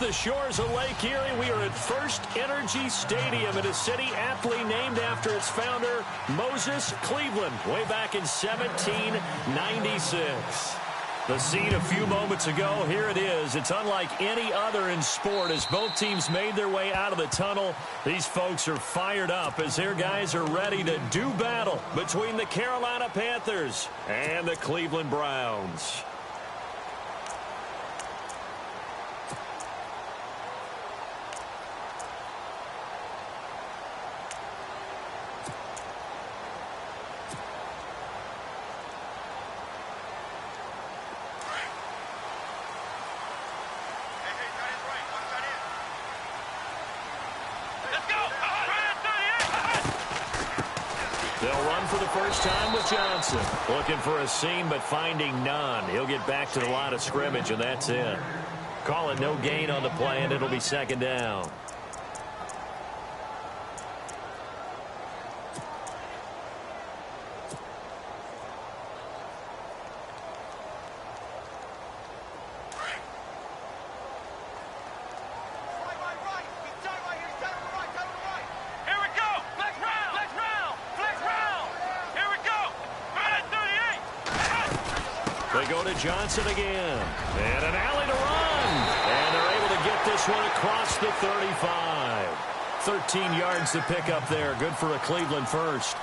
the shores of Lake Erie. We are at First Energy Stadium in a city aptly named after its founder, Moses Cleveland, way back in 1796. The scene a few moments ago, here it is. It's unlike any other in sport as both teams made their way out of the tunnel. These folks are fired up as their guys are ready to do battle between the Carolina Panthers and the Cleveland Browns. They'll run for the first time with Johnson. Looking for a seam, but finding none. He'll get back to the line of scrimmage, and that's it. Call it no gain on the play, and it'll be second down. They go to Johnson again. And an alley to run. And they're able to get this one across the 35. 13 yards to pick up there. Good for a Cleveland first.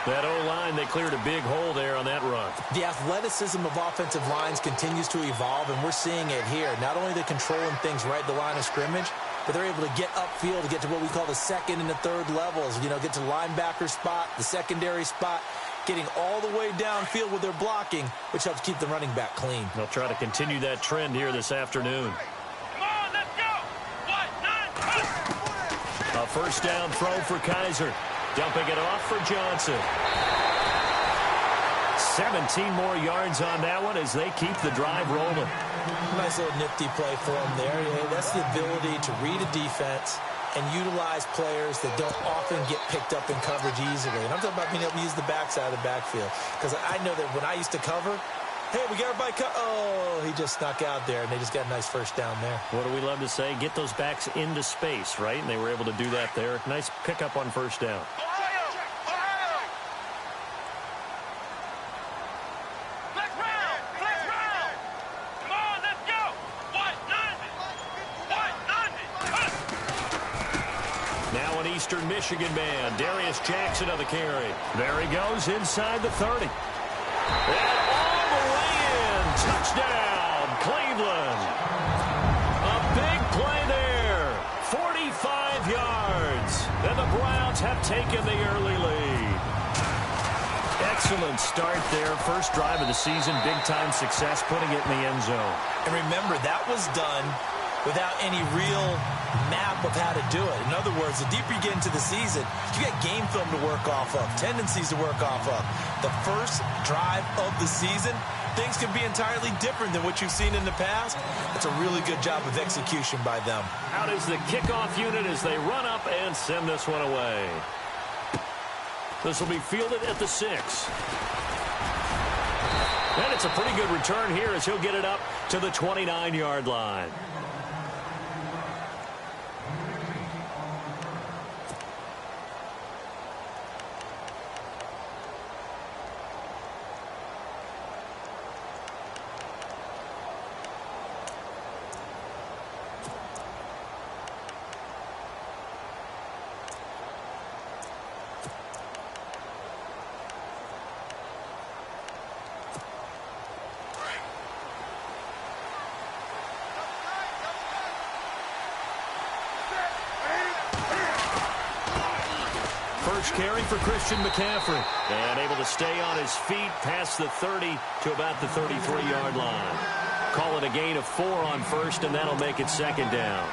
That O-line, they cleared a big hole there on that run. The athleticism of offensive lines continues to evolve, and we're seeing it here. Not only are they controlling things right at the line of scrimmage, but they're able to get upfield to get to what we call the second and the third levels. You know, get to the linebacker spot, the secondary spot, getting all the way downfield with their blocking, which helps keep the running back clean. They'll try to continue that trend here this afternoon. Come on, let's go! 1-9. A first down throw for Kaiser. Dumping it off for Johnson. 17 more yards on that one as they keep the drive rolling. Nice little nifty play for them there. Yeah, that's the ability to read a defense and utilize players that don't often get picked up in coverage easily. And I'm talking about being able to use the backside of the backfield. Because I know that when I used to cover, hey, we got everybody oh, he just snuck out there, and they just got a nice first down there. What do we love to say? Get those backs into space, right? And they were able to do that there. Nice pickup on first down. Eastern Michigan man, Darius Jackson of the carry. There he goes inside the 30. And all the way in. Touchdown, Cleveland. A big play there. 45 yards. And the Browns have taken the early lead. Excellent start there. First drive of the season. Big-time success, putting it in the end zone. And remember, that was done without any real map of how to do it. In other words, the deeper you get into the season, you got game film to work off of, tendencies to work off of. The first drive of the season, things can be entirely different than what you've seen in the past. It's a really good job of execution by them. Out is the kickoff unit as they run up and send this one away. This will be fielded at the 6. And it's a pretty good return here as he'll get it up to the 29-yard line. First carry for Christian McCaffrey. And able to stay on his feet past the 30 to about the 33-yard line. Call it a gain of 4 on first, and that'll make it second down.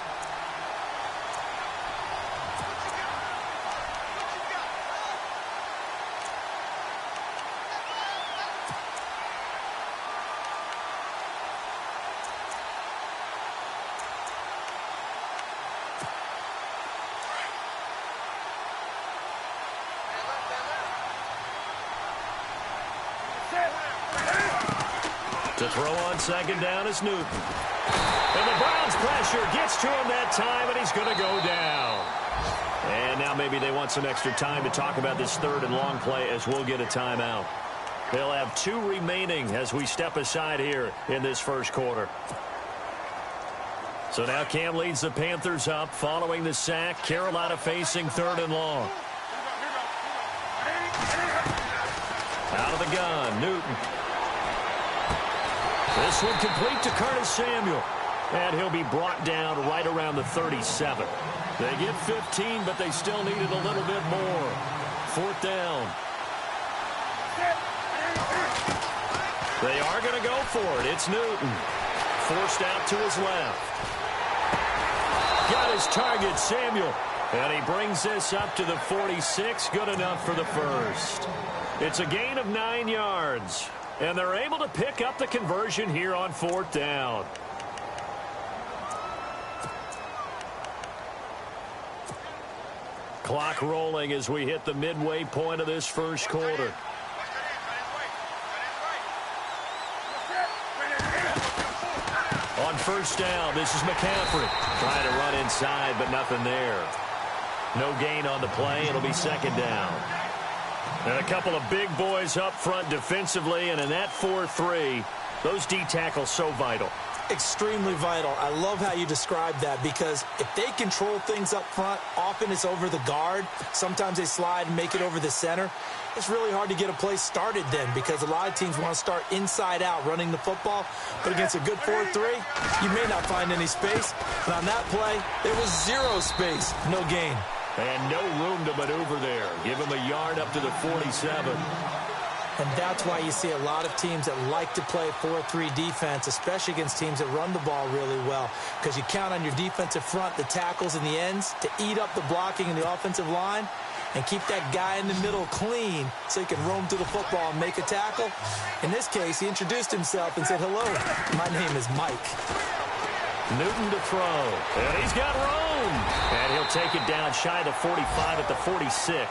To throw on second down is Newton. And the Browns' pressure gets to him that time, and he's going to go down. And now maybe they want some extra time to talk about this third and long play as we'll get a timeout. They'll have 2 remaining as we step aside here in this first quarter. So now Cam leads the Panthers up following the sack. Carolina facing third and long. Out of the gun, Newton. This one complete to Curtis Samuel. And he'll be brought down right around the 37. They get 15, but they still needed a little bit more. 4th down. They are going to go for it. It's Newton. Forced out to his left. Got his target, Samuel. And he brings this up to the 46. Good enough for the first. It's a gain of 9 yards. And they're able to pick up the conversion here on 4th down. Clock rolling as we hit the midway point of this first quarter. On 1st down, this is McCaffrey. Trying to run inside, but nothing there. No gain on the play. It'll be 2nd down. And a couple of big boys up front defensively, and in that 4-3, those D tackles so vital. Extremely vital. I love how you describe that, because if they control things up front, often it's over the guard. Sometimes they slide and make it over the center. It's really hard to get a play started then, because a lot of teams want to start inside out running the football. But against a good 4-3, you may not find any space. And on that play, there was 0 space, no gain. And no room to maneuver there. Give him a yard up to the 47. And that's why you see a lot of teams that like to play 4-3 defense, especially against teams that run the ball really well, because you count on your defensive front, the tackles and the ends, to eat up the blocking in the offensive line and keep that guy in the middle clean so he can roam to the football and make a tackle. In this case, he introduced himself and said, "Hello, my name is Mike." Newton to throw. And he's got room. And he'll take it down shy of the 45 at the 46.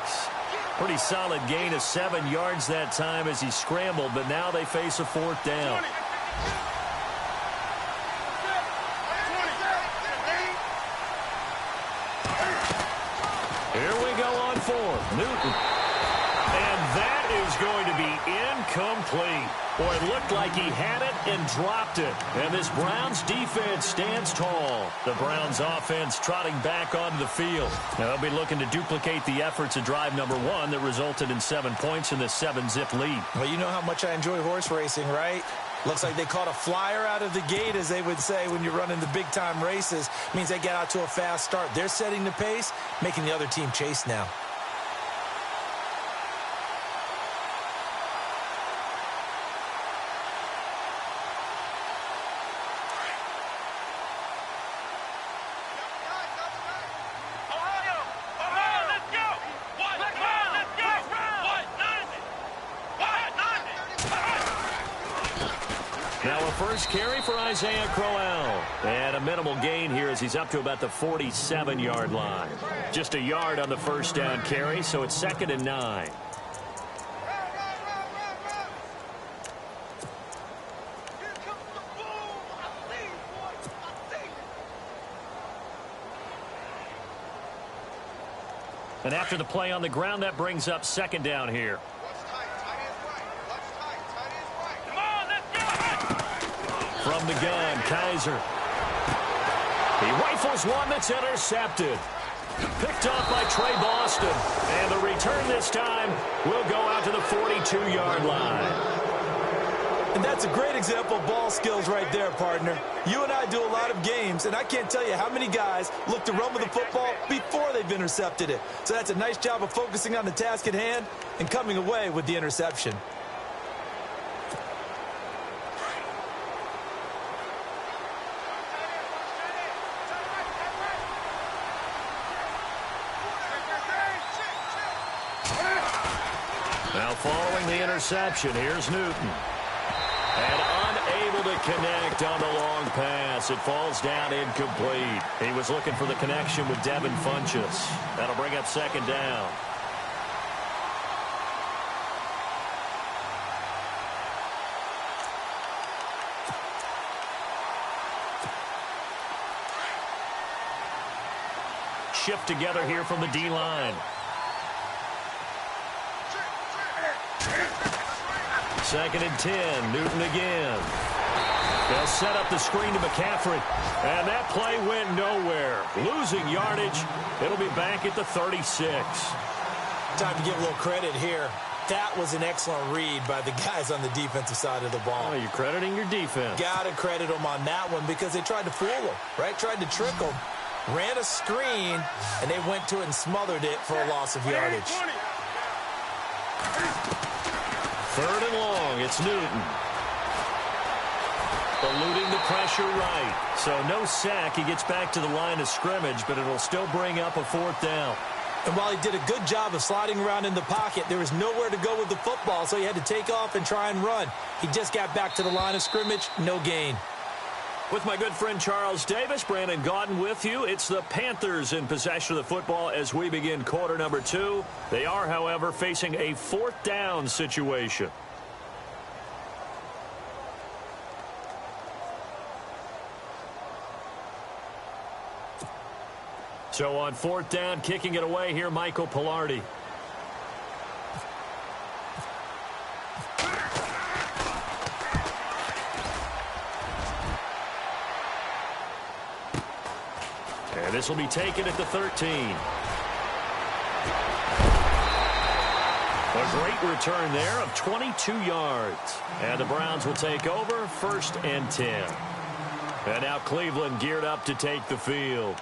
Pretty solid gain of 7 yards that time as he scrambled, but now they face a 4th down. Here we go on 4th. Newton. And that is going to be incomplete. Boy, it looked like he had it and dropped it. And this Browns defense stands tall. The Browns offense trotting back onto the field. Now they'll be looking to duplicate the efforts of drive number 1 that resulted in 7 points in the 7-zip lead. Well, you know how much I enjoy horse racing, right? Looks like they caught a flyer out of the gate, as they would say when you're running the big-time races. Means they get out to a fast start. They're setting the pace, making the other team chase now. First carry for Isaiah Crowell. And a minimal gain here as he's up to about the 47-yard line. Just a yard on the 1st down carry, so it's 2nd and 9. And after the play on the ground, that brings up 2nd down here. From the gun, Kaiser. He rifles one that's intercepted. Picked off by Trey Boston. And the return this time will go out to the 42-yard line. And that's a great example of ball skills right there, partner. You and I do a lot of games, and I can't tell you how many guys look to run with the football before they've intercepted it. So that's a nice job of focusing on the task at hand and coming away with the interception. Now following the interception, here's Newton. And unable to connect on the long pass. It falls down incomplete. He was looking for the connection with Devin Funchess. That'll bring up 2nd down. shift together here from the D-line. Second and 10. Newton again. They'll set up the screen to McCaffrey. And that play went nowhere. Losing yardage. It'll be back at the 36. Time to give a little credit here. That was an excellent read by the guys on the defensive side of the ball. Oh, you're crediting your defense. Got to credit them on that one because they tried to fool them, right? Tried to trick them. Ran a screen, and they went to it and smothered it for a loss of yardage. Third and long. It's Newton. Eluding the pressure right. So no sack. He gets back to the line of scrimmage, but it'll still bring up a fourth down. And while he did a good job of sliding around in the pocket, there was nowhere to go with the football, so he had to take off and try and run. He just got back to the line of scrimmage, no gain. With my good friend Charles Davis, Brandon Gaudin with you. It's the Panthers in possession of the football as we begin quarter number 2. They are, however, facing a fourth down situation. So on fourth down, kicking it away here, Michael Pilardi. And this will be taken at the 13. A great return there of 22 yards. And the Browns will take over, first and 10. And now Cleveland geared up to take the field.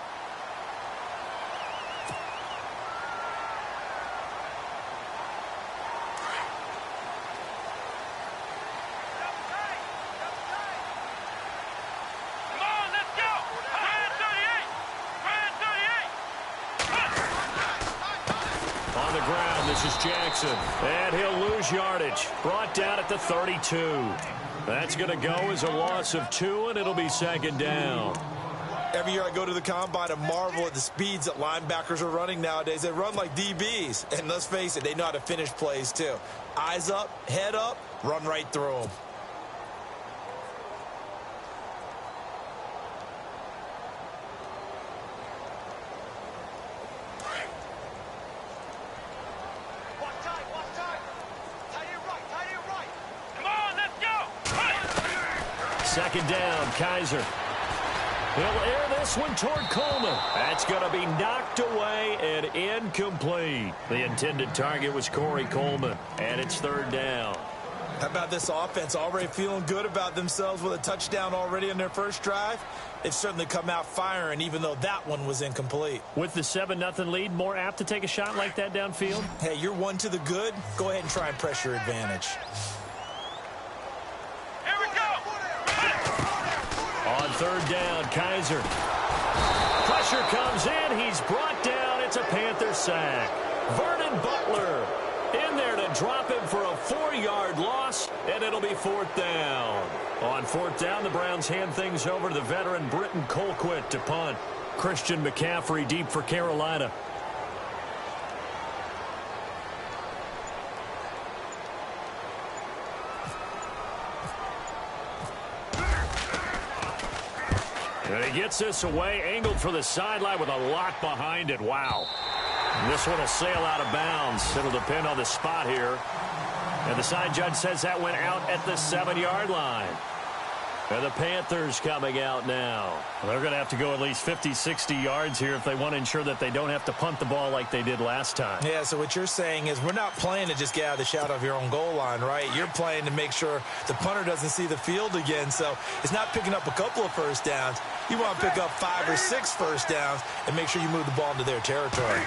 This is Jackson, and he'll lose yardage. Brought down at the 32. That's going to go as a loss of 2, and it'll be second down. Every year I go to the combine and marvel at the speeds that linebackers are running nowadays. They run like DBs, and let's face it, they know how to finish plays too. Eyes up, head up, run right through them. Second down, Kaiser. He'll air this one toward Coleman. That's going to be knocked away and incomplete. The intended target was Corey Coleman, and it's third down. How about this offense already feeling good about themselves with a touchdown already in their first drive? They've certainly come out firing, even though that one was incomplete. With the 7-0 lead, more apt to take a shot like that downfield? Hey, you're one to the good. Go ahead and try and press your advantage. On third down, Kaiser. Pressure comes in. He's brought down. It's a Panther sack. Vernon Butler in there to drop him for a 4-yard loss, and it'll be fourth down. On fourth down, the Browns hand things over to the veteran Britton Colquitt to punt. Christian McCaffrey deep for Carolina. And he gets this away, angled for the sideline with a lot behind it. Wow. And this one will sail out of bounds. It'll depend on the spot here. And the side judge says that went out at the 7-yard line. And the Panthers coming out now. Well, they're going to have to go at least 50, 60 yards here if they want to ensure that they don't have to punt the ball like they did last time. Yeah, so what you're saying is we're not playing to just get out of the shadow of your own goal line, right? You're playing to make sure the punter doesn't see the field again. So it's not picking up a couple of first downs. You want to pick up 5 or 6 first downs and make sure you move the ball into their territory.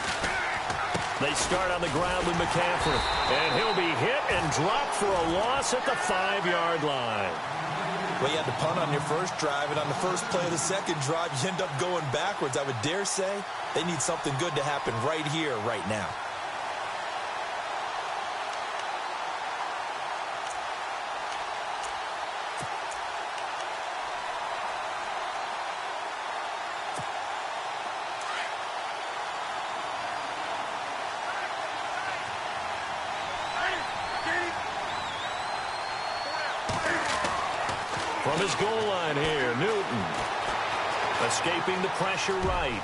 They start on the ground with McCaffrey. And he'll be hit and dropped for a loss at the 5-yard line. Well, you had to punt on your first drive, and on the first play of the second drive, you end up going backwards. I would dare say they need something good to happen right here, right now. From his goal line here, Newton. Escaping the pressure right.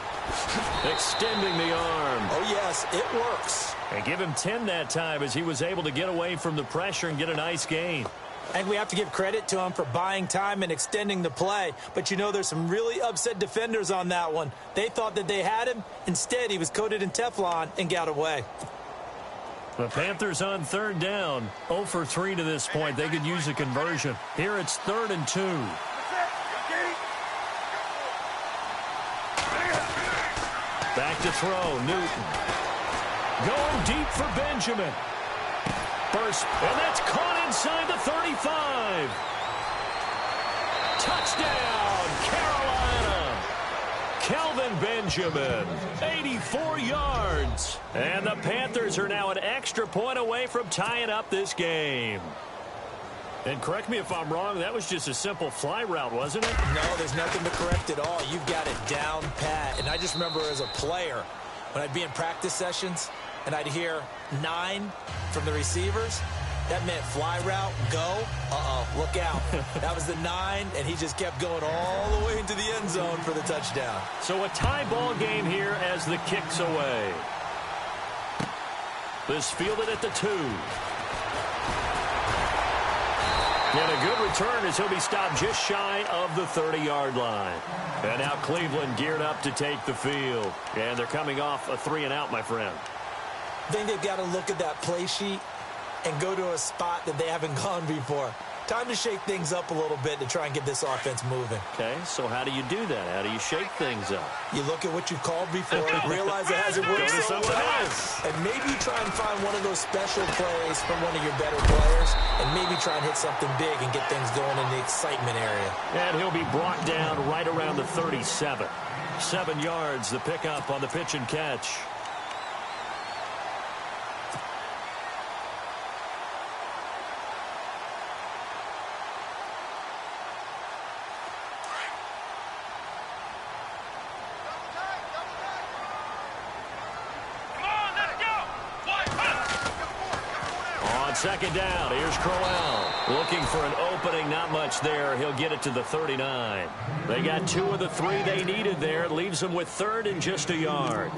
Extending the arm. Oh, yes, it works. And give him 10 that time as he was able to get away from the pressure and get a nice gain. And we have to give credit to him for buying time and extending the play. But, you know, there's some really upset defenders on that one. They thought that they had him. Instead, he was coated in Teflon and got away. The Panthers on third down. 0 for 3 to this point. They could use a conversion. Here it's 3rd and 2. Back to throw, Newton. Going deep for Benjamin. First, and that's caught inside the 35. Touchdown, Carolina. Kelvin Benjamin, 84 yards. And the Panthers are now an extra point away from tying up this game. And correct me if I'm wrong, that was just a simple fly route, wasn't it? No, there's nothing to correct at all. You've got it down pat. And I just remember as a player, when I'd be in practice sessions and I'd hear 9 from the receivers, that meant fly route, go, look out. That was the 9, and he just kept going all the way into the end zone for the touchdown. So a tie ball game here as the kick's away. This fielded at the 2. And a good return as he'll be stopped just shy of the 30-yard line. And now Cleveland geared up to take the field. And they're coming off a 3-and-out, my friend. I think they've got to look at that play sheet and go to a spot that they haven't gone before. Time to shake things up a little bit to try and get this offense moving. Okay, so how do you do that? How do you shake things up? You look at what you've called before, realize it hasn't worked so well, and maybe try and find one of those special plays from one of your better players, and maybe try and hit something big and get things going in the excitement area. And he'll be brought down right around the 37. 7 yards, the pickup on the pitch and catch. Second down, here's Crowell. Looking for an opening, not much there. He'll get it to the 39. They got 2 of the 3 they needed there. It leaves them with 3rd and just a yard.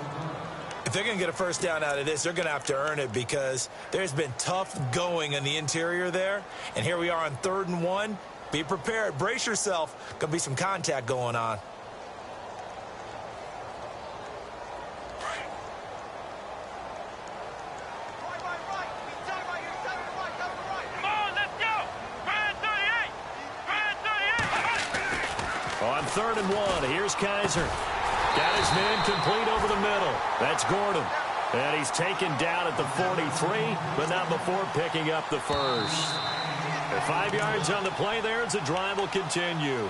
If they're going to get a first down out of this, they're going to have to earn it because there's been tough going in the interior there. And here we are on 3rd and 1. Be prepared. Brace yourself. Going to be some contact going on. On 3rd and 1, here's Kaiser. Got his man complete over the middle. That's Gordon. And he's taken down at the 43, but not before picking up the first. And 5 yards on the play there as the drive will continue.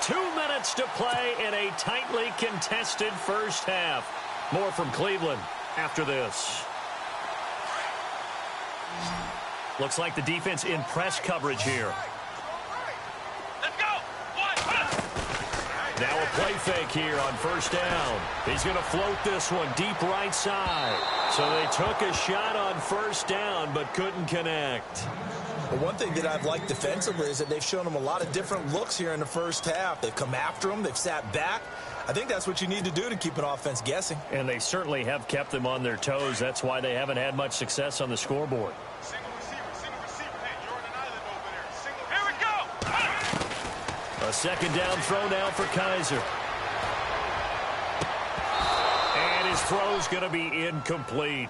2 minutes to play in a tightly contested first half. More from Cleveland after this. Looks like the defense in press coverage here. Now a play fake here on first down. He's going to float this one deep right side. So they took a shot on first down but couldn't connect. Well, one thing that I've liked defensively is that they've shown them a lot of different looks here in the first half. They've come after them. They've sat back. I think that's what you need to do to keep an offense guessing. And they certainly have kept them on their toes. That's why they haven't had much success on the scoreboard. A second down throw now for Kaiser. And his throw's going to be incomplete.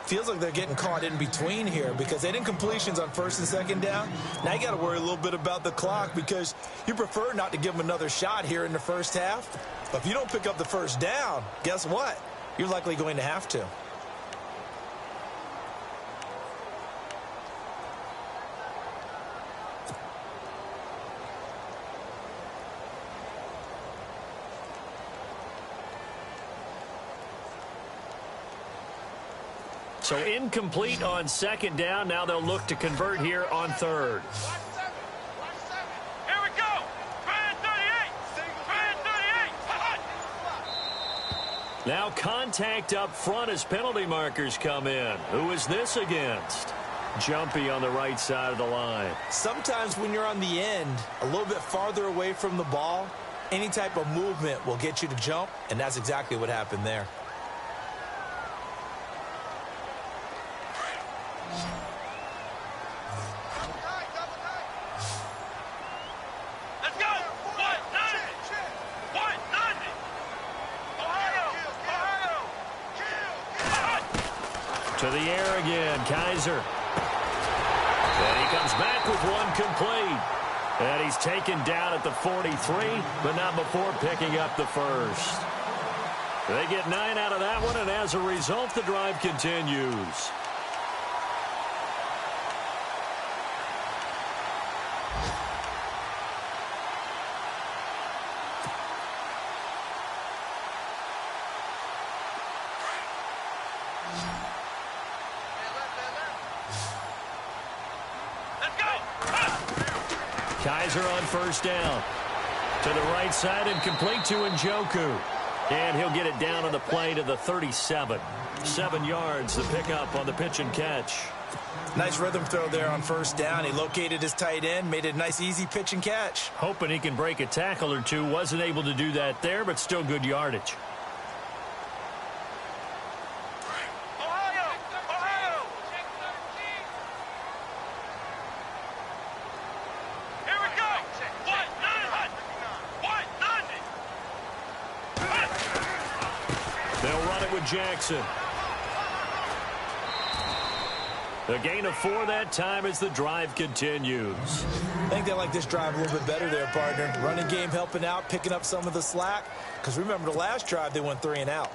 Feels like they're getting caught in between here because they didn't completions on first and second down. Now you got to worry a little bit about the clock because you prefer not to give them another shot here in the first half. But if you don't pick up the first down, guess what? You're likely going to have to. So incomplete on second down. Now they'll look to convert here on third. Here we go. Fan 38. Fan 38. Now contact up front as penalty markers come in. Who is this against? Jumpy on the right side of the line. Sometimes when you're on the end, a little bit farther away from the ball, any type of movement will get you to jump, and that's exactly what happened there. Let's go! 190! 190! Ohio! Ohio! To the air again, Kaiser. And he comes back with one complete. And he's taken down at the 43, but not before picking up the first. They get 9 out of that one, and as a result, the drive continues. Kaiser on first down. To the right side and complete to Njoku. And he'll get it down on the play to the 37. 7 yards, the pickup on the pitch and catch. Nice rhythm throw there on first down. He located his tight end, made it a nice, easy pitch and catch. Hoping he can break a tackle or two. Wasn't able to do that there, but still good yardage. Jackson. A gain of 4 that time as the drive continues. I think they like this drive a little bit better there, partner. Running game helping out, picking up some of the slack. Because remember the last drive, they went 3 and out.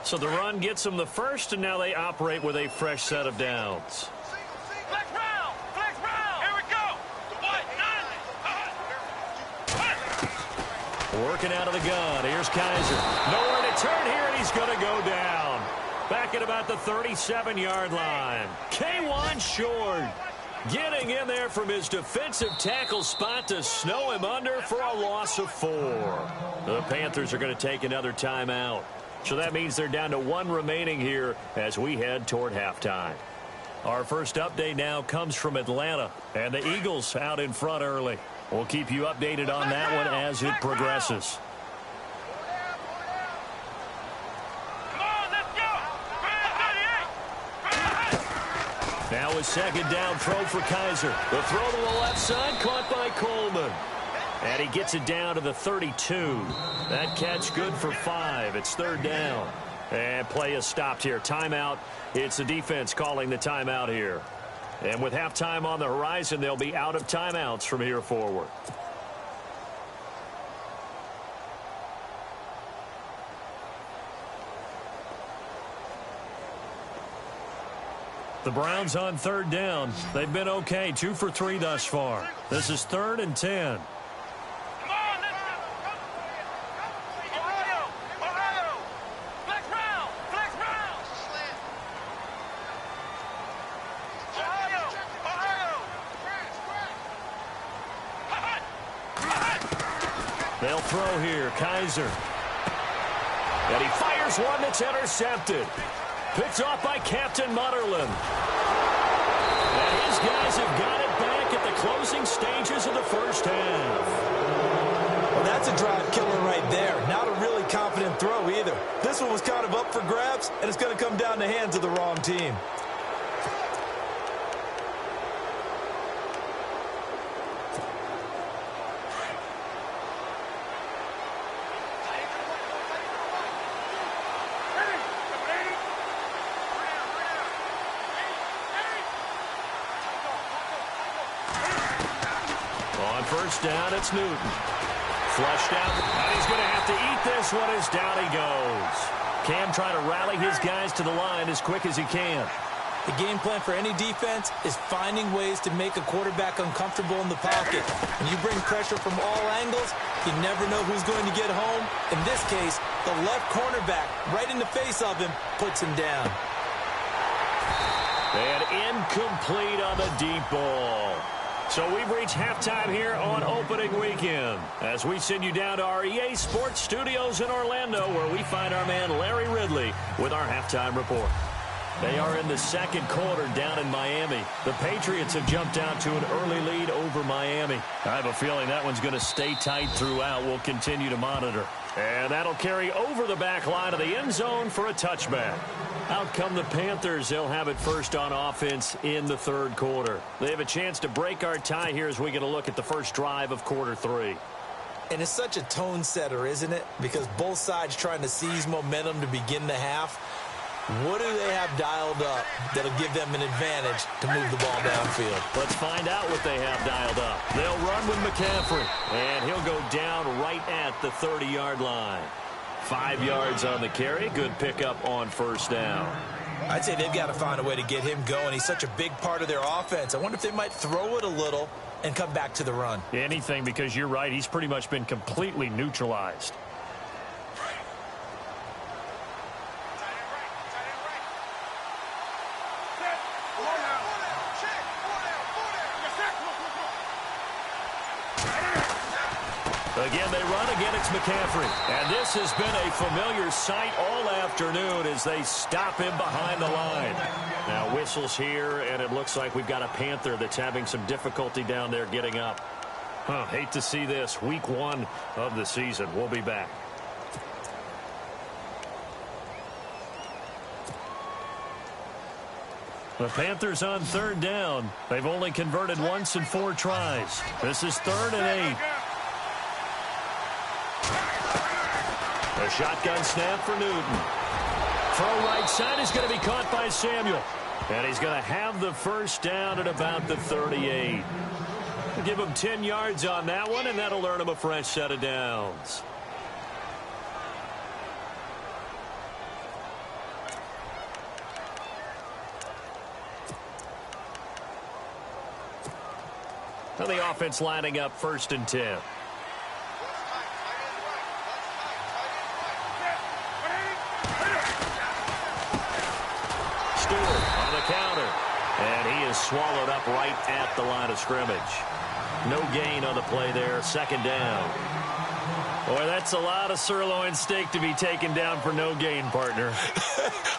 So the run gets them the first, and now they operate with a fresh set of downs. Working out of the gun. Here's Kaiser. Nowhere to turn here, and he's going to go down. Back at about the 37-yard line. K1 short. Getting in there from his defensive tackle spot to snow him under for a loss of 4. The Panthers are going to take another timeout. So that means they're down to 1 remaining here as we head toward halftime. Our first update now comes from Atlanta, and the Eagles out in front early. We'll keep you updated on that one as it progresses. Now a second down throw for Kaiser. The throw to the left side caught by Coleman. And he gets it down to the 32. That catch good for 5. It's 3rd down. And play is stopped here. Timeout. It's the defense calling the timeout here. And with halftime on the horizon, they'll be out of timeouts from here forward. The Browns on 3rd down. They've been okay, 2 for 3 thus far. This is 3rd and 10. They'll throw here. Kaiser. And he fires one that's intercepted. Picked off by Captain Mutterland. And his guys have got it back at the closing stages of the first half. Well, that's a drive killer right there. Not a really confident throw either. This one was kind of up for grabs, and it's going to come down the hands of the wrong team. First down, it's Newton. Flushed out, and he's going to have to eat this one as down he goes. Cam trying to rally his guys to the line as quick as he can. The game plan for any defense is finding ways to make a quarterback uncomfortable in the pocket. When you bring pressure from all angles, you never know who's going to get home. In this case, the left cornerback, right in the face of him, puts him down. And incomplete on the deep ball. So we've reached halftime here on opening weekend as we send you down to our EA Sports Studios in Orlando where we find our man Larry Ridley with our halftime report. They are in the second quarter down in Miami. The Patriots have jumped out to an early lead over Miami. I have a feeling that one's going to stay tight throughout. We'll continue to monitor. And that'll carry over the back line of the end zone for a touchback. Out come the Panthers. They'll have it first on offense in the third quarter. They have a chance to break our tie here as we get a look at the first drive of quarter three. And it's such a tone setter, isn't it? Because both sides trying to seize momentum to begin the half. What do they have dialed up that'll give them an advantage to move the ball downfield? Let's find out what they have dialed up. They'll run with McCaffrey, and he'll go down right at the 30-yard line. 5 yards on the carry. Good pickup on first down. I'd say they've got to find a way to get him going. He's such a big part of their offense. I wonder if they might throw it a little and come back to the run. Anything, because you're right. He's pretty much been completely neutralized. Again, they run. Again, it's McCaffrey. And this has been a familiar sight all afternoon as they stop him behind the line. Now, whistles here, and it looks like we've got a Panther that's having some difficulty down there getting up. Hate to see this. Week 1 of the season. We'll be back. The Panthers on third down. They've only converted once in 4 tries. This is 3rd and 8. A shotgun snap for Newton. Throw right side is going to be caught by Samuel. And he's going to have the first down at about the 38. We'll give him 10 yards on that one, and that'll earn him a fresh set of downs. Now the offense lining up 1st and 10. On the counter, and he is swallowed up right at the line of scrimmage. No gain on the play there. 2nd down. Boy, that's a lot of sirloin steak to be taken down for no gain, partner.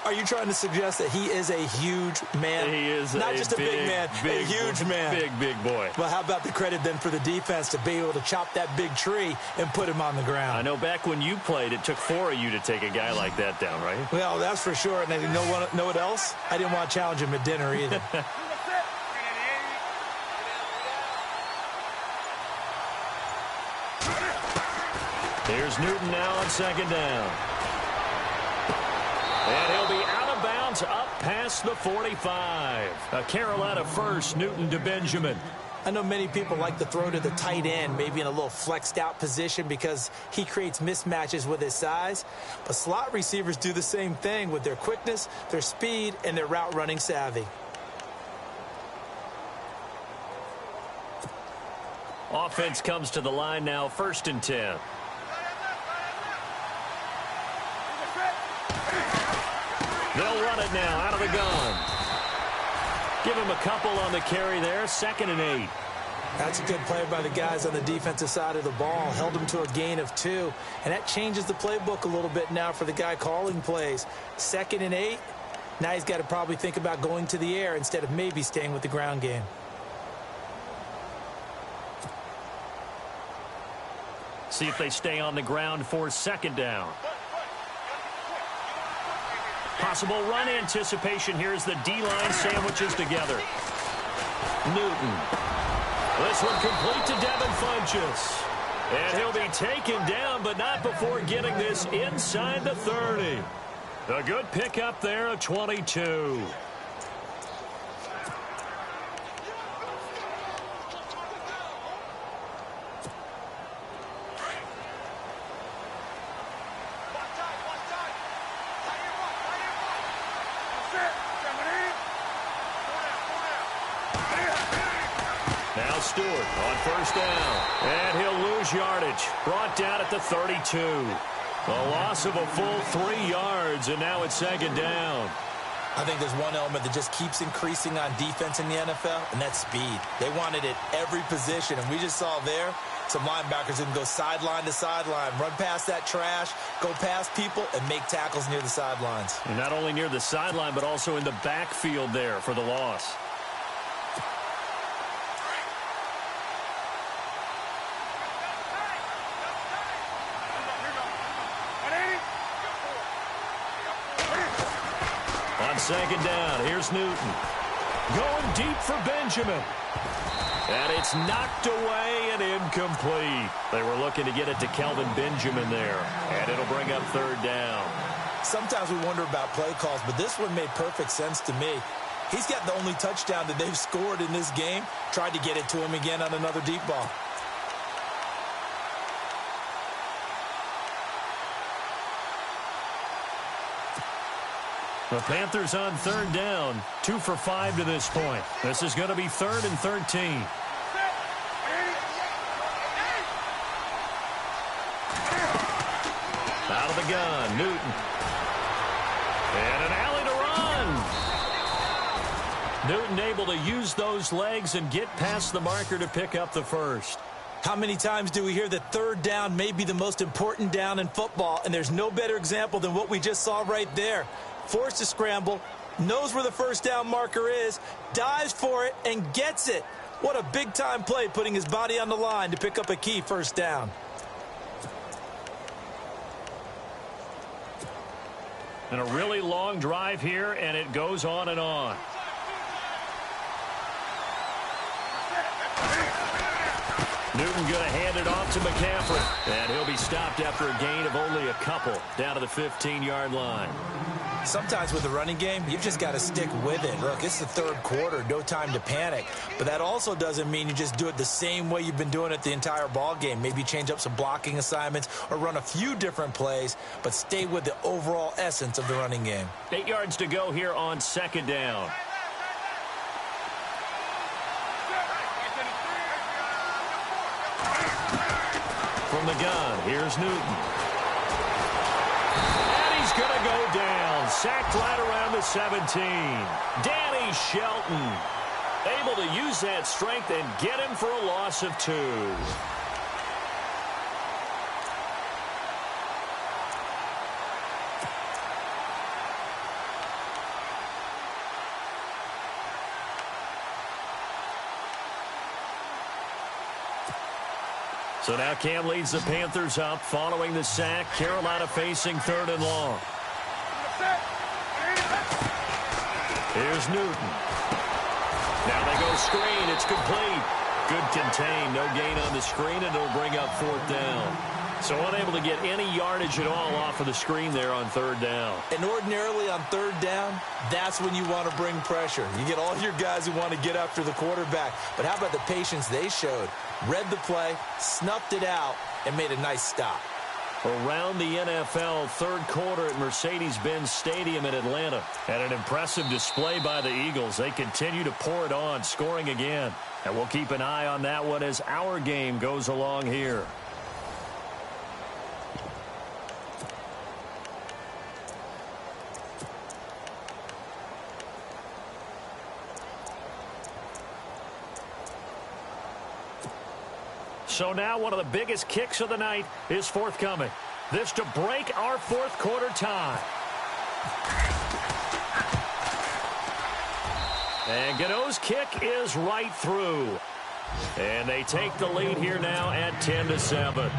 Are you trying to suggest that he is a huge man? He is not just a big man, a huge man. Big boy. Well, how about the credit then for the defense to be able to chop that big tree and put him on the ground? I know back when you played, it took 4 of you to take a guy like that down, right? Well, that's for sure. And you know what else? I didn't want to challenge him at dinner either. Here's Newton now on 2nd down. And he'll be out of bounds up past the 45. A Carolina first, Newton to Benjamin. I know many people like to throw to the tight end, maybe in a little flexed out position because he creates mismatches with his size. But slot receivers do the same thing with their quickness, their speed, and their route running savvy. Offense comes to the line now, 1st and 10. They'll run it now out of the gun. Give him a couple on the carry there. 2nd and 8. That's a good play by the guys on the defensive side of the ball. Held him to a gain of 2. And that changes the playbook a little bit now for the guy calling plays. 2nd and 8. Now he's got to probably think about going to the air instead of maybe staying with the ground game. See if they stay on the ground for 2nd down. Possible run anticipation here as the D-line sandwiches together. Newton. This one complete to Devin Funchess. And he'll be taken down, but not before getting this inside the 30. A good pickup there of 22. Stewart on 1st down. And he'll lose yardage. Brought down at the 32. A loss of a full 3 yards, and now it's 2nd down. I think there's one element that just keeps increasing on defense in the NFL, and that's speed. They want it at every position, and we just saw there some linebackers who can go sideline to sideline, run past that trash, go past people, and make tackles near the sidelines. And not only near the sideline, but also in the backfield there for the loss. On second down, here's Newton. Going deep for Benjamin. And it's knocked away and incomplete. They were looking to get it to Kelvin Benjamin there. And it'll bring up third down. Sometimes we wonder about play calls, but this one made perfect sense to me. He's got the only touchdown that they've scored in this game. Tried to get it to him again on another deep ball. The Panthers on third down, 2 for 5 to this point. This is going to be 3rd and 13. Out of the gun, Newton. And an alley to run. Newton able to use those legs and get past the marker to pick up the first. How many times do we hear that third down may be the most important down in football, and there's no better example than what we just saw right there. Forced to scramble, knows where the first down marker is, dives for it, and gets it. What a big-time play, putting his body on the line to pick up a key first down. And a really long drive here, and it goes on and on. Newton going to hand it off to McCaffrey. And he'll be stopped after a gain of only a couple down to the 15-yard line. Sometimes with the running game, you've just got to stick with it. Look, it's the third quarter, no time to panic. But that also doesn't mean you just do it the same way you've been doing it the entire ball game. Maybe change up some blocking assignments or run a few different plays, but stay with the overall essence of the running game. 8 yards to go here on second down. From the gun, here's Newton. And he's going to go down. Sacked right around the 17. Danny Shelton able to use that strength and get him for a loss of 2. So now Cam leads the Panthers up following the sack. Carolina facing 3rd and long. Here's Newton. Now they go screen. It's complete. Good contain. No gain on the screen, and it'll bring up 4th down. So unable to get any yardage at all off of the screen there on 3rd down. And ordinarily on 3rd down, that's when you want to bring pressure. You get all your guys who want to get after the quarterback. But how about the patience they showed? Read the play, snuffed it out, and made a nice stop. Around the NFL, 3rd quarter at Mercedes-Benz Stadium in Atlanta. And an impressive display by the Eagles. They continue to pour it on, scoring again. And we'll keep an eye on that one as our game goes along here. So now one of the biggest kicks of the night is forthcoming. This to break our 4th quarter tie. And Gano's kick is right through. And they take the lead here now at 10-7.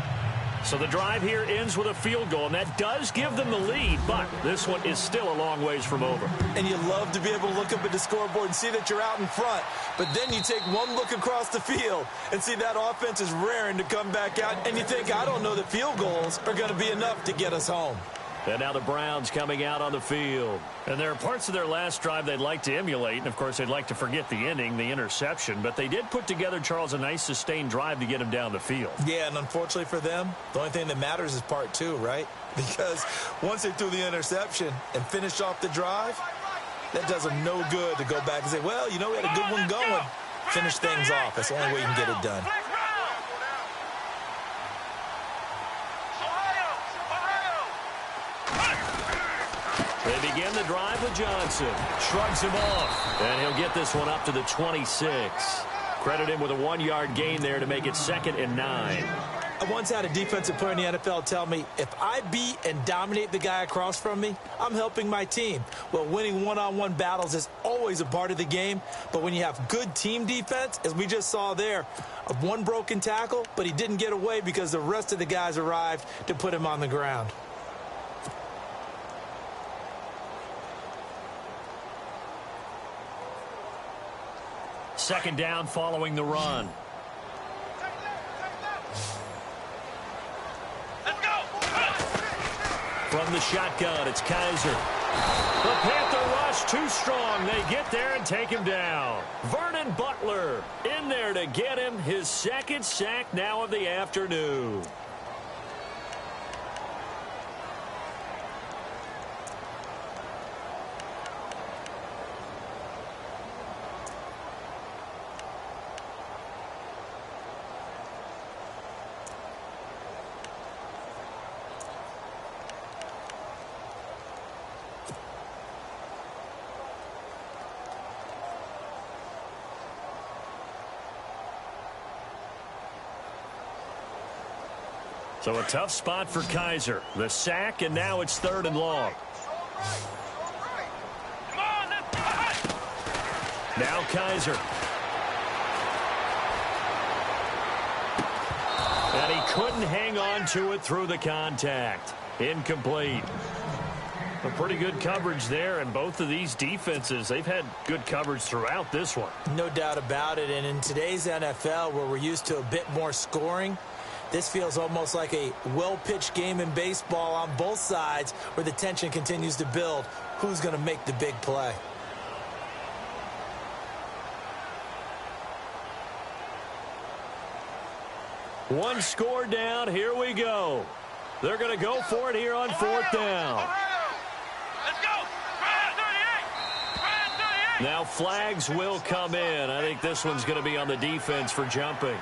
So the drive here ends with a field goal, and that does give them the lead, but this one is still a long ways from over. And you love to be able to look up at the scoreboard and see that you're out in front, but then you take one look across the field and see that offense is raring to come back out, and you think, I don't know that field goals are going to be enough to get us home. And now the Browns coming out on the field. And there are parts of their last drive they'd like to emulate. And, of course, they'd like to forget the ending, the interception. But they did put together, Charles, a nice sustained drive to get him down the field. Yeah, and unfortunately for them, the only thing that matters is part 2, right? Because once they threw the interception and finished off the drive, that does them no good to go back and say, well, you know, we had a good one going. Finish things off. That's the only way you can get it done. They begin the drive with Johnson. Shrugs him off. And he'll get this one up to the 26. Credit him with a 1-yard gain there to make it 2nd and 9. I once had a defensive player in the NFL tell me, if I beat and dominate the guy across from me, I'm helping my team. Well, winning one-on-one battles is always a part of the game, but when you have good team defense, as we just saw there, one broken tackle, but he didn't get away because the rest of the guys arrived to put him on the ground. Second down following the run. From the shotgun, it's Kaiser. The Panther rush too strong. They get there and take him down. Vernon Butler in there to get him his 2nd sack now of the afternoon. So a tough spot for Kaiser. The sack, and now it's 3rd and long. Now Kaiser. And he couldn't hang on to it through the contact. Incomplete. A pretty good coverage there, and both of these defenses, they've had good coverage throughout this one. No doubt about it, and in today's NFL, where we're used to a bit more scoring, this feels almost like a well-pitched game in baseball on both sides where the tension continues to build. Who's going to make the big play? One score down. Here we go. They're going to go for it here on 4th down. Let's go. Now flags will come in. I think this one's going to be on the defense for jumping.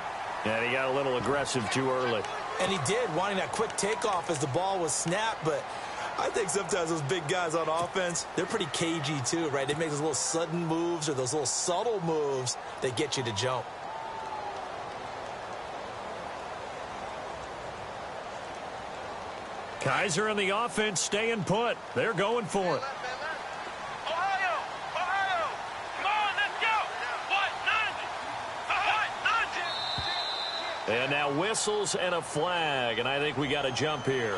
And he got a little aggressive too early. And he did, wanting that quick takeoff as the ball was snapped. But I think sometimes those big guys on offense, they're pretty cagey too, right? They make those little sudden moves or those little subtle moves that get you to jump. Kaiser and the offense staying put. They're going for it. And now whistles and a flag, and I think we got a jump here.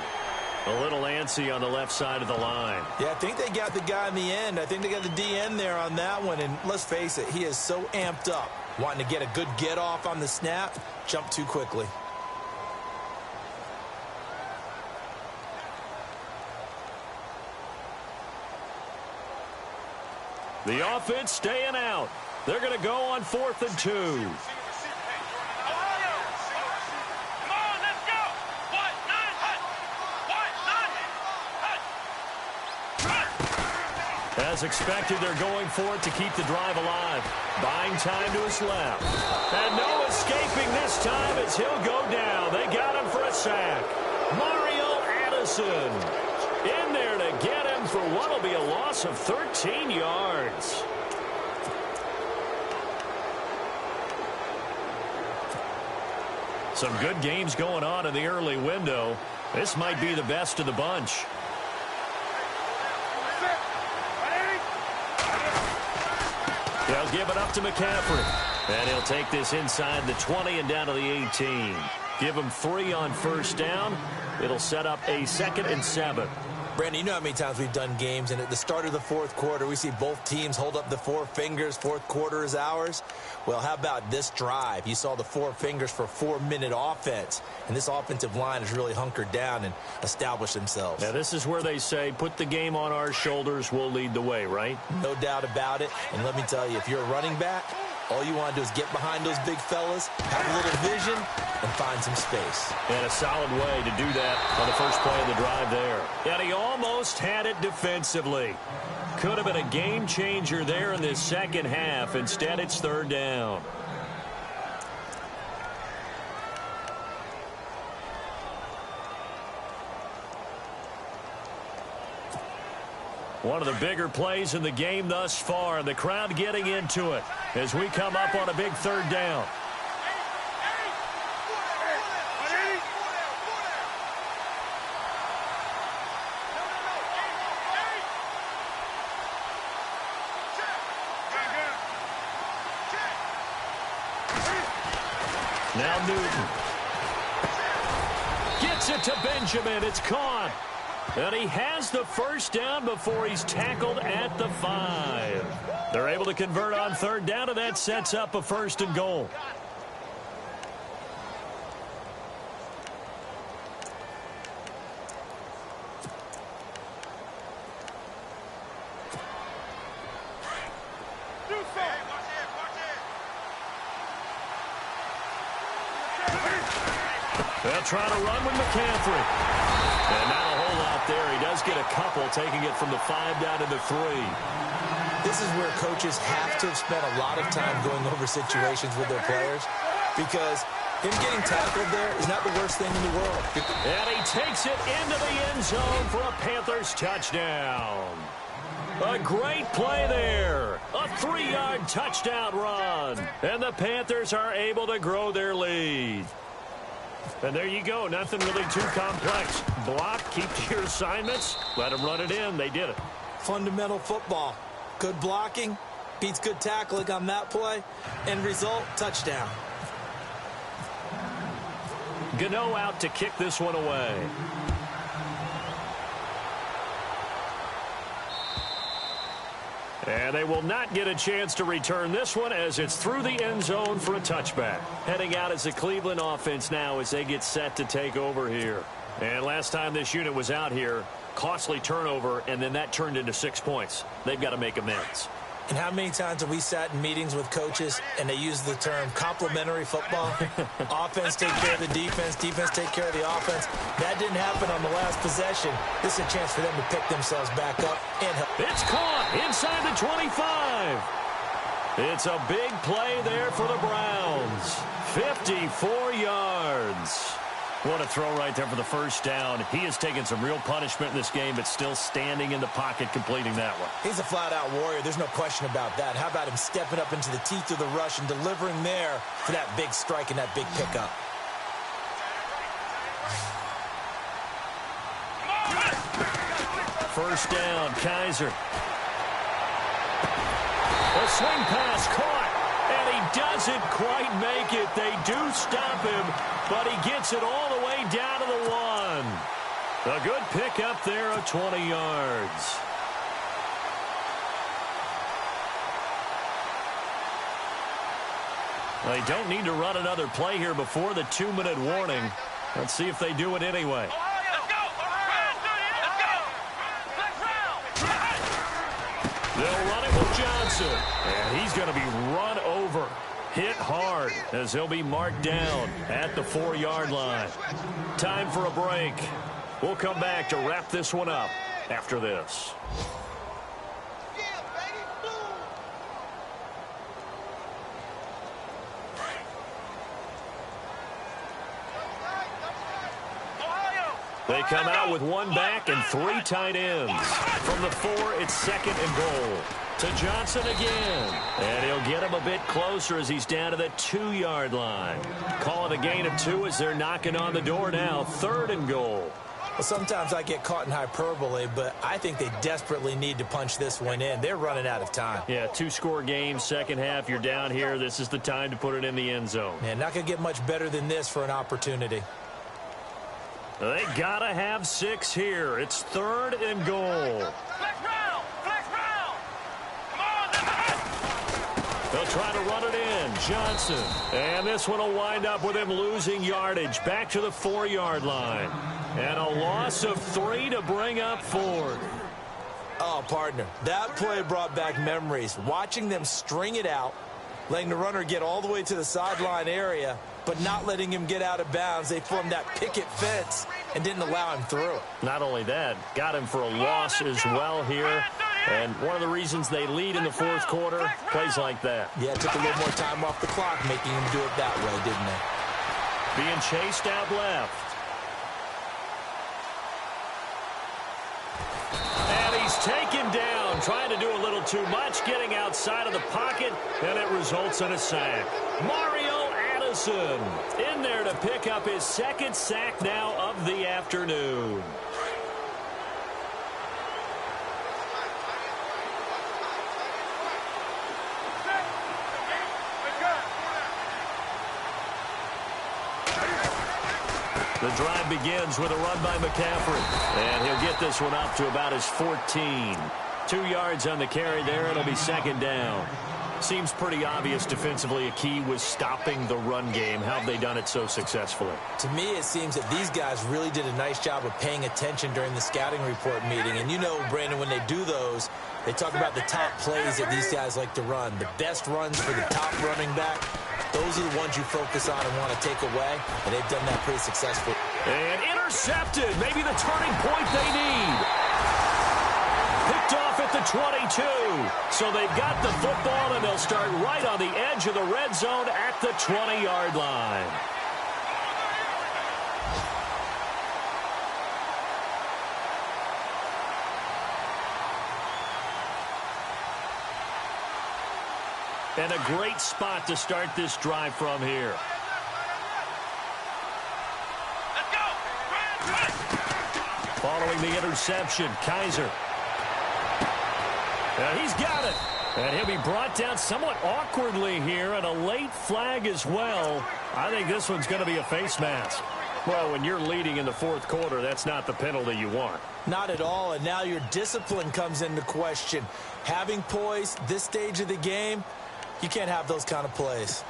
A little antsy on the left side of the line. Yeah, I think they got the guy in the end. I think they got the DN there on that one, and let's face it, he is so amped up, wanting to get a good get off on the snap, jump too quickly. The offense staying out. They're going to go on 4th and 2. As expected, they're going for it to keep the drive alive. Buying time to his left. And no escaping this time as he'll go down. They got him for a sack. Mario Addison in there to get him for what will be a loss of 13 yards. Some good games going on in the early window. This might be the best of the bunch. They'll give it up to McCaffrey. And he'll take this inside the 20 and down to the 18. Give him 3 on 1st down. It'll set up a 2nd and 7. Brandon, you know how many times we've done games, and at the start of the 4th quarter, we see both teams hold up the 4 fingers, 4th quarter is ours. Well, how about this drive? You saw the 4 fingers for 4-minute offense, and this offensive line has really hunkered down and established themselves. Now, this is where they say, put the game on our shoulders, we'll lead the way, right? No doubt about it, and let me tell you, if you're a running back, all you want to do is get behind those big fellas, have a little vision, and find some space. And a solid way to do that on the first play of the drive there. And he almost had it defensively. Could have been a game changer there in this second half. Instead, it's 3rd down. One of the bigger plays in the game thus far, and the crowd getting into it as we come up on a big third down. Now Newton. Gets it to Benjamin. It's caught. And he has the first down before he's tackled at the 5. They're able to convert on third down, and that sets up a 1st and goal. They'll try to run with McCaffrey. And not a whole lot there. He does get a couple, taking it from the 5 down to the 3. This is where coaches have to have spent a lot of time going over situations with their players, because him getting tackled there is not the worst thing in the world. And he takes it into the end zone for a Panthers touchdown. A great play there. A 3-yard touchdown run. And the Panthers are able to grow their lead. And there you go. Nothing really too complex. Block, keep to your assignments, let them run it in. They did it. Fundamental football. Good blocking beats good tackling on that play. End result, touchdown. Gano out to kick this one away. And they will not get a chance to return this one as it's through the end zone for a touchback. Heading out as the Cleveland offense now as they get set to take over here. And last time this unit was out here, costly turnover, and then that turned into 6 points. They've got to make amends. And how many times have we sat in meetings with coaches and they use the term complementary football? Offense take care of the defense, defense take care of the offense. That didn't happen on the last possession. This is a chance for them to pick themselves back up and help. It's caught inside the 25. It's a big play there for the Browns. 54 yards. What a throw right there for the first down. He has taken some real punishment in this game, but still standing in the pocket completing that one. He's a flat-out warrior. There's no question about that. How about him stepping up into the teeth of the rush and delivering there for that big strike and that big pickup? First down, Kaiser. A swing pass caught. And he doesn't quite make it. They do stop him, but he gets it all the way down to the 1. A good pickup there of 20 yards. They don't need to run another play here before the 2-minute warning. Let's see if they do it anyway. They'll run it with Johnson. And he's going to be run over. Hit hard as he'll be marked down at the 4-yard line. Time for a break. We'll come back to wrap this one up after this. They come out with 1 back and 3 tight ends. From the 4, it's 2nd and goal. To Johnson again. And he'll get him a bit closer as he's down to the 2-yard line. Call it a gain of 2 as they're knocking on the door now. 3rd and goal. Well, sometimes I get caught in hyperbole, but I think they desperately need to punch this one in. They're running out of time. Yeah, 2-score game, second half. You're down here. This is the time to put it in the end zone. Man, not going to get much better than this for an opportunity. They got to have 6 here. It's 3rd and goal. They'll try to run it in. Johnson. And this one will wind up with him losing yardage. Back to the 4-yard line. And a loss of 3 to bring up 4th. Oh, partner, that play brought back memories. Watching them string it out, letting the runner get all the way to the sideline area, but not letting him get out of bounds. They formed that picket fence and didn't allow him through. Not only that, got him for a loss as well here. And one of the reasons they lead in the 4th quarter, plays like that. Yeah, it took a little more time off the clock, making him do it that way, didn't it? Being chased out left. And he's taken down, trying to do a little too much, getting outside of the pocket, and it results in a sack. Mario Addison in there to pick up his second sack now of the afternoon. The drive begins with a run by McCaffrey. And he'll get this one up to about his 14. 2 yards on the carry there. It'll be second down. Seems pretty obvious defensively a key was stopping the run game. How have they done it so successfully? To me, it seems that these guys really did a nice job of paying attention during the scouting report meeting. And you know, Brandon, when they do those, they talk about the top plays that these guys like to run. The best runs for the top running back, those are the ones you focus on and want to take away. And they've done that pretty successfully. And intercepted. Maybe the turning point they need. Picked off at the 22. So they've got the football, and they'll start right on the edge of the red zone at the 20-yard line. And a great spot to start this drive from here. Let's go. Following the interception, Kaiser. And he's got it. And he'll be brought down somewhat awkwardly here, and a late flag as well. I think this one's going to be a face mask. Well, when you're leading in the fourth quarter, that's not the penalty you want. Not at all, and now your discipline comes into question. Having poise this stage of the game, you can't have those kind of plays.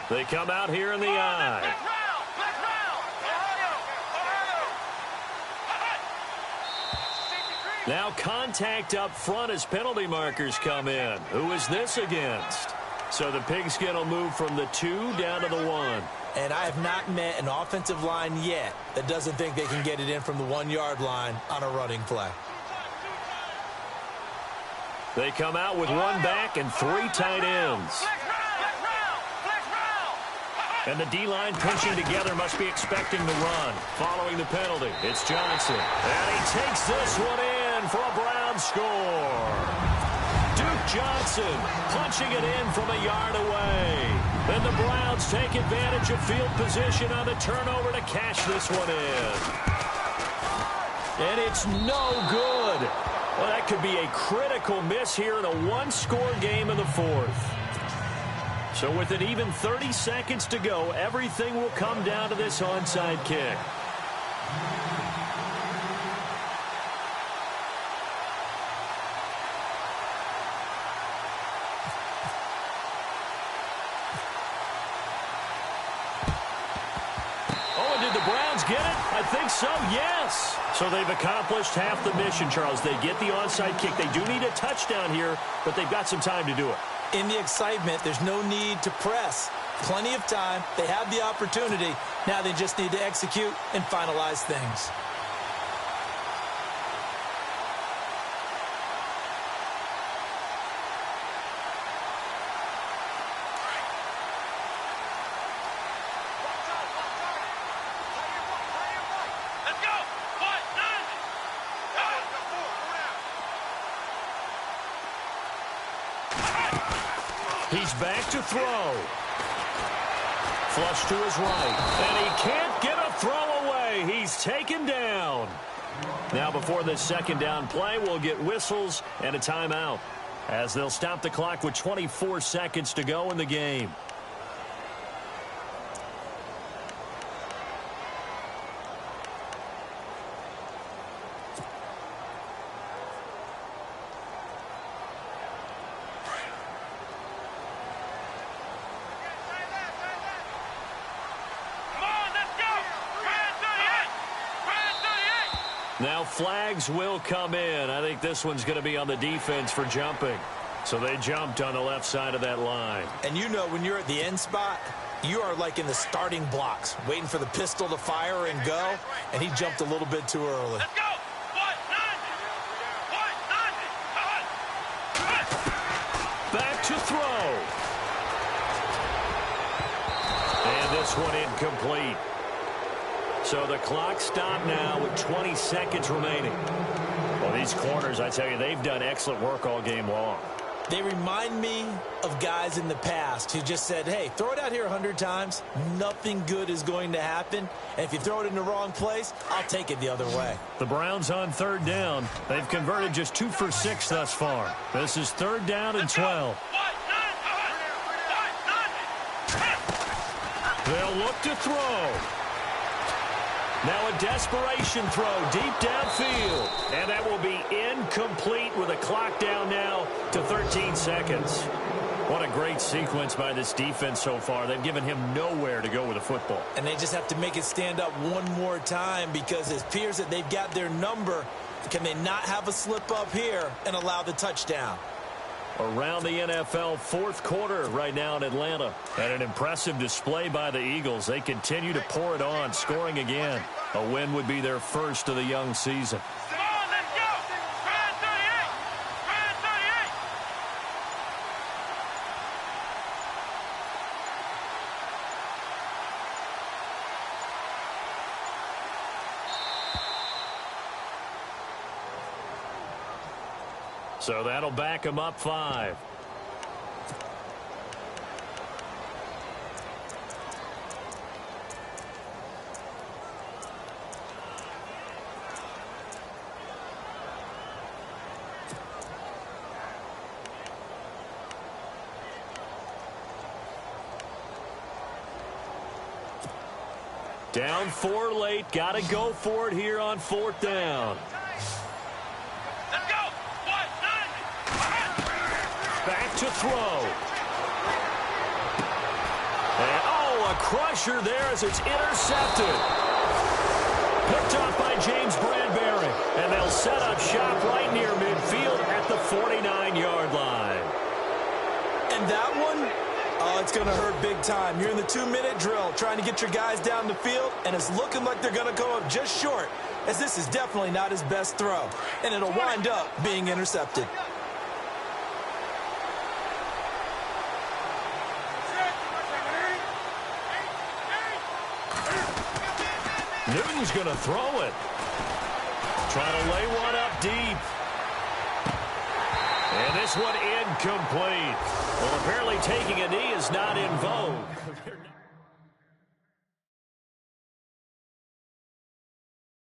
They come out here in the eye. Now contact up front as penalty markers come in. Who is this against? So the pigskin will move from the 2 down to the 1. And I have not met an offensive line yet that doesn't think they can get it in from the 1-yard line on a running play. They come out with 1 back and 3 tight ends. And the D-line pinching together must be expecting the run. Following the penalty, it's Johnson. And he takes this one in for a Brown score. Duke Johnson punching it in from a yard away. Then the Browns take advantage of field position on the turnover to cash this one in. And it's no good. Well, that could be a critical miss here in a 1-score game in the fourth. So with an even 30 seconds to go, everything will come down to this onside kick. Oh, and did the Browns get it? I think so, yes. So they've accomplished half the mission, Charles. They get the onside kick. They do need a touchdown here, but they've got some time to do it. In the excitement, there's no need to press. Plenty of time. They have the opportunity. Now they just need to execute and finalize things. Let's go. He's back to throw. Flush to his right. And he can't get a throw away. He's taken down. Now before this second down play, we'll get whistles and a timeout, as they'll stop the clock with 24 seconds to go in the game. Now flags will come in. I think this one's going to be on the defense for jumping. So they jumped on the left side of that line. And you know, when you're at the end spot, you are like in the starting blocks, waiting for the pistol to fire and go, and he jumped a little bit too early. Let's go. 1-9. 1-9. this one incomplete. So the clock stopped now with 20 seconds remaining. Well, these corners, I tell you, they've done excellent work all game long. They remind me of guys in the past who just said, hey, throw it out here 100 times. Nothing good is going to happen. And if you throw it in the wrong place, I'll take it the other way. The Browns on third down. They've converted just 2 for 6 thus far. This is third down and 12. They'll look to throw. Now a desperation throw deep downfield. And that will be incomplete with a clock down now to 13 seconds. What a great sequence by this defense so far. They've given him nowhere to go with the football. And they just have to make it stand up one more time because it appears that they've got their number. Can they not have a slip up here and allow the touchdown? Around the NFL fourth quarter right now in Atlanta. And an impressive display by the Eagles. They continue to pour it on, scoring again. A win would be their first of the young season. Come on, let's go! Try 38! Try 38! So that'll back him up 5. Down 4 late. Got to go for it here on fourth down. Let's go! Back to throw. And, oh, a crusher there as it's intercepted. Picked off by James Bradbury. And they'll set up shop right near midfield at the 49-yard line. And that one, oh, it's going to hurt big time. You're in the 2-minute drill trying to get your guys down the field, and it's looking like they're going to go up just short, as this is definitely not his best throw. And it'll wind up being intercepted. Newton's going to throw it. Trying to lay one up deep. And this one incomplete. Well, apparently taking a knee is not in vogue.